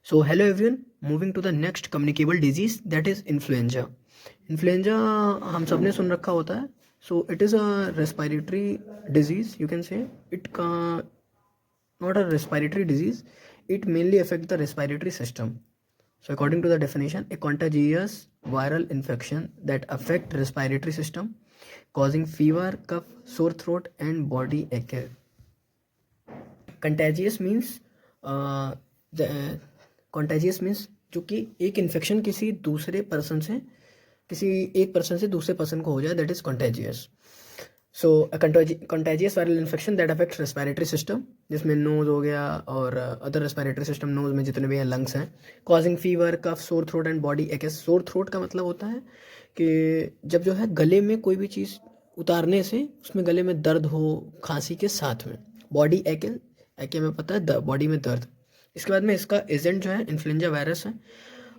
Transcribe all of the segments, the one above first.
So hello everyone, moving to the next communicable disease, that is influenza. Influenza हम सब ने सुन रखा होता है. So it is a respiratory disease, you can say. Not a respiratory disease, it mainly affects the respiratory system. So according to the definition, a contagious viral infection that affect respiratory system, causing fever, cough, sore throat and body ache. Contagious means contagious means जो कि एक infection किसी एक person से दूसरे person को हो जाए, that is contagious. So contagious viral infection that affects respiratory system, जिसमें नोज हो गया और अदर रेस्पिरेटरी सिस्टम, नोज में जितने भी हैं लंग्स हैं, causing fever, cough, sore throat and body aches. Sore throat का मतलब होता है कि जब जो है गले में कोई भी चीज़ उतारने से उसमें गले में दर्द हो खांसी के साथ में. बॉडी एके में पता है बॉडी में दर्द. इसके बाद में इसका एजेंट जो है इन्फ्लुएंजा वायरस है.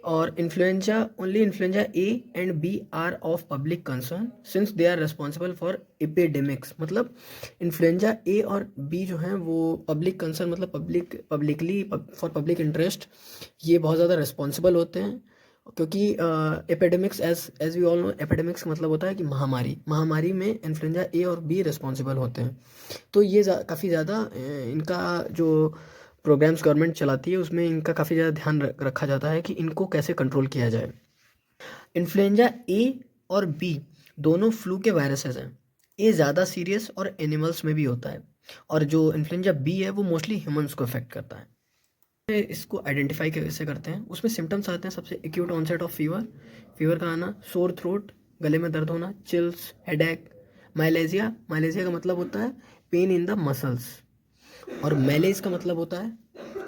और only influenza A and B are of public concern since they are responsible for epidemics. मतलब इन्फ्लुएंजा ए और बी जो हैं वो पब्लिक कंसर्न, मतलब पब्लिकली फॉर पब्लिक इंटरेस्ट, ये बहुत ज़्यादा रिस्पॉन्सिबल होते हैं. क्योंकि epidemics as we all know, epidemics का मतलब होता है कि महामारी में इन्फ्लुएंजा ए और बी रिस्पॉन्सिबल होते हैं. तो ये काफ़ी ज़्यादा इनका जो प्रोग्राम्स गवर्नमेंट चलाती है उसमें इनका काफ़ी ज़्यादा ध्यान रखा जाता है कि इनको कैसे कंट्रोल किया जाए. इन्फ्लुएंजा ए और बी दोनों फ्लू के वायरसेस हैं. ए ज़्यादा सीरियस और एनिमल्स में भी होता है, और जो इन्फ्लुएंजा बी है वो मोस्टली ह्यूमंस को अफेक्ट करता है. इसको आइडेंटिफाई कैसे करते हैं, उसमें सिम्टम्स आते हैं. सबसे एक्यूट ऑनसेट ऑफ फीवर का आना, सोर थ्रोट, गले में दर्द होना, चिल्स, हेडेक, माइलेजिया का मतलब होता है पेन इन द मसल्स, और मैलेज का मतलब होता है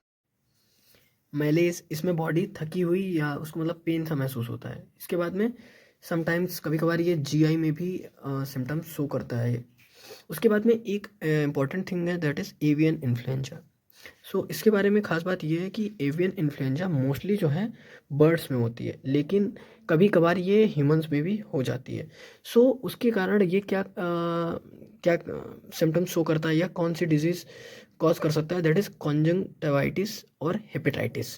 मैलेज, इसमें बॉडी थकी हुई या उसको मतलब पेन सा महसूस होता है. इसके बाद में समटाइम्स कभी कभार ये जीआई में भी सिम्टम्स शो करता है. उसके बाद में एक इम्पॉर्टेंट थिंग है, दैट इज़ एवियन इन्फ्लुएंजा. सो इसके बारे में ख़ास बात यह है कि एवियन इन्फ्लुएंजा मोस्टली जो है बर्ड्स में होती है, लेकिन कभी कभार ये ह्यूमंस में भी हो जाती है. सो उसके कारण ये क्या सिम्टम्स शो करता है या कौन सी डिजीज़ कॉज कर सकता है, दैट इज़ कॉन्जंक्टिवाइटिस और हेपेटाइटिस.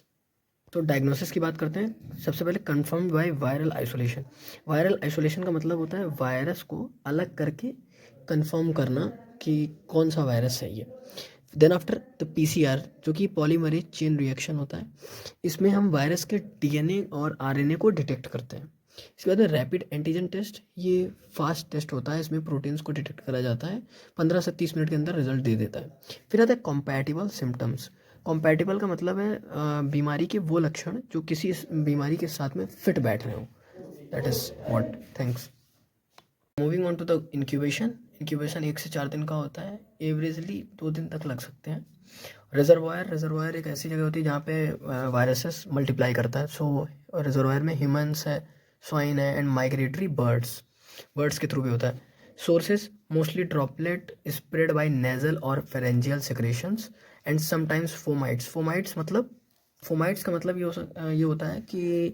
तो डायग्नोसिस की बात करते हैं. सबसे पहले confirmed by viral isolation. Viral isolation का मतलब होता है वायरस को अलग करके कंफर्म करना कि कौन सा वायरस है ये. देन आफ्टर द पीसीआर, जो कि पॉलीमरेज चेन रिएक्शन होता है, इसमें हम वायरस के डीएनए और आरएनए को डिटेक्ट करते हैं. इसके बाद में रैपिड एंटीजन टेस्ट, ये फास्ट टेस्ट होता है, इसमें प्रोटीन्स को डिटेक्ट करा जाता है, 15 से 30 मिनट के अंदर रिजल्ट दे देता है. फिर आता है कॉम्पैटिबल सिम्टम्स. कॉम्पैटिबल का मतलब है बीमारी के वो लक्षण जो किसी बीमारी के साथ में फिट बैठ रहे हो. That is what. Thanks. Moving on to the incubation. 1 से 4 दिन का होता है, एवरेजली 2 दिन तक लग सकते हैं. रिजर्वायर एक ऐसी जगह होती है जहाँ पे वायरसेस मल्टीप्लाई करता है. सो रिजर्वायर में ह्यूमंस है, स्वाइन है एंड माइग्रेटरी बर्ड्स के थ्रू भी होता है. Sources mostly droplet spread by nasal और pharyngeal secretions and sometimes fomites का मतलब ये होता है कि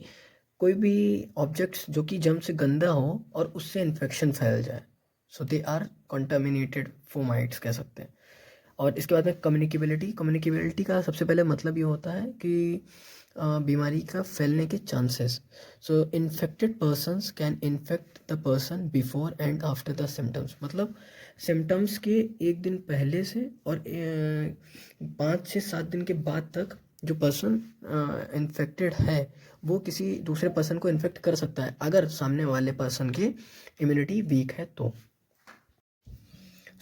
कोई भी ऑब्जेक्ट्स जो कि जर्म से गंदा हो और उससे इन्फेक्शन फैल जाए, सो दे आर कॉन्टामिनेटेड फोमाइट्स कह सकते हैं. और इसके बाद में कम्युनिकेबिलिटी का सबसे पहले मतलब ये होता है कि बीमारी का फैलने के chances. So infected persons can infect the person before and after the symptoms. मतलब सिम्टम्स के एक दिन पहले से और 5 से 7 दिन के बाद तक जो पर्सन इन्फेक्टेड है वो किसी दूसरे पर्सन को इन्फेक्ट कर सकता है अगर सामने वाले पर्सन की इम्यूनिटी वीक है तो.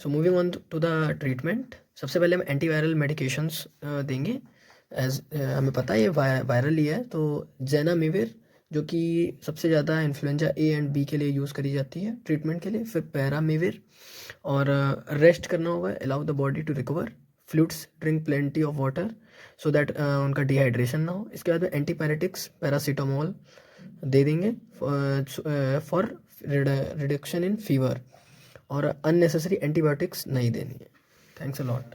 So moving on to the treatment. सबसे पहले हम एंटीवायरल मेडिकेशंस देंगे. एज हमें पता है ये वायरल ही है, तो ज़ेनामिविर जो कि सबसे ज़्यादा इन्फ्लुएंजा ए एंड बी के लिए यूज़ करी जाती है ट्रीटमेंट के लिए. फिर पैरामिविर, और रेस्ट करना होगा, allow the body to recover. Fluids, drink plenty of water so that उनका डिहाइड्रेशन ना हो. इसके बाद में एंटीपायरेटिक्स, पैरासीटामोल दे देंगे फॉर रिडक्शन इन फीवर, और अननेसेसरी एंटीबायोटिक्स नहीं देनी है. Thanks a lot.